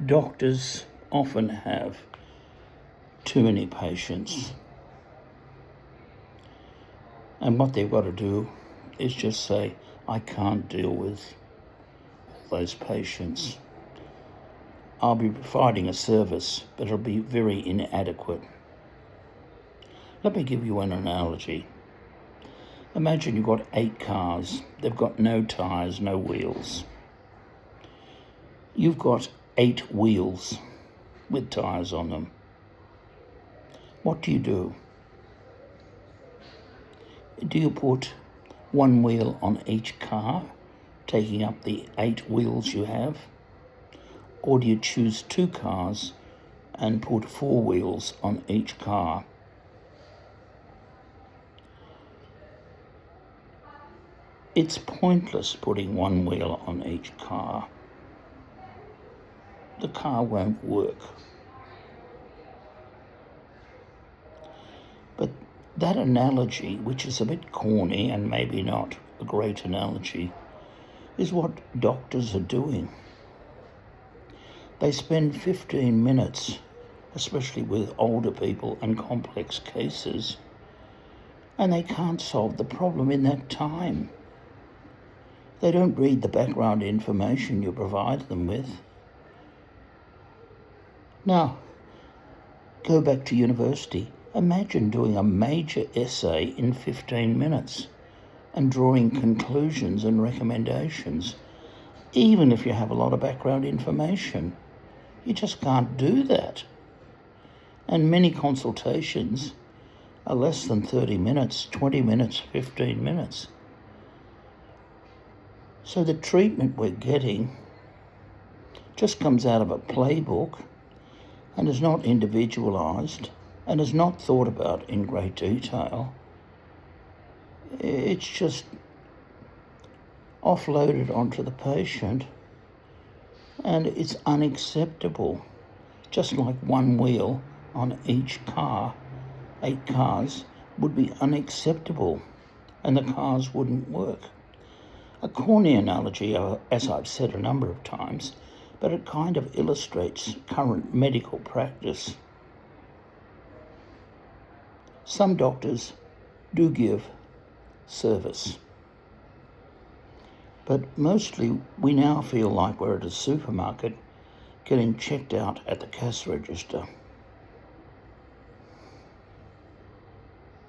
Doctors often have too many patients, and what they've got to do is just say, I can't deal with all those patients. I'll be providing a service, but it'll be very inadequate. Let me give you an analogy. Imagine you've got 8 cars. They've got no tyres, no wheels. You've got 8 wheels with tyres on them. What do? Do you put one wheel on each car, taking up the 8 wheels you have? Or do you choose 2 cars and put 4 wheels on each car? It's pointless putting one wheel on each car. The car won't work. But that analogy, which is a bit corny and maybe not a great analogy, is what doctors are doing. They spend 15 minutes, especially with older people and complex cases, and they can't solve the problem in that time. They don't read the background information you provide them with. Now, go back to university. Imagine doing a major essay in 15 minutes and drawing conclusions and recommendations, even if you have a lot of background information. You just can't do that. And many consultations are less than 30 minutes, 20 minutes, 15 minutes. So the treatment we're getting just comes out of a playbook and is not individualised and is not thought about in great detail. It's just offloaded onto the patient, and it's unacceptable. Just like one wheel on each car, 8 cars, would be unacceptable, and the cars wouldn't work. A corny analogy, as I've said a number of times, but it kind of illustrates current medical practice. Some doctors do give service, but mostly we now feel like we're at a supermarket getting checked out at the cash register.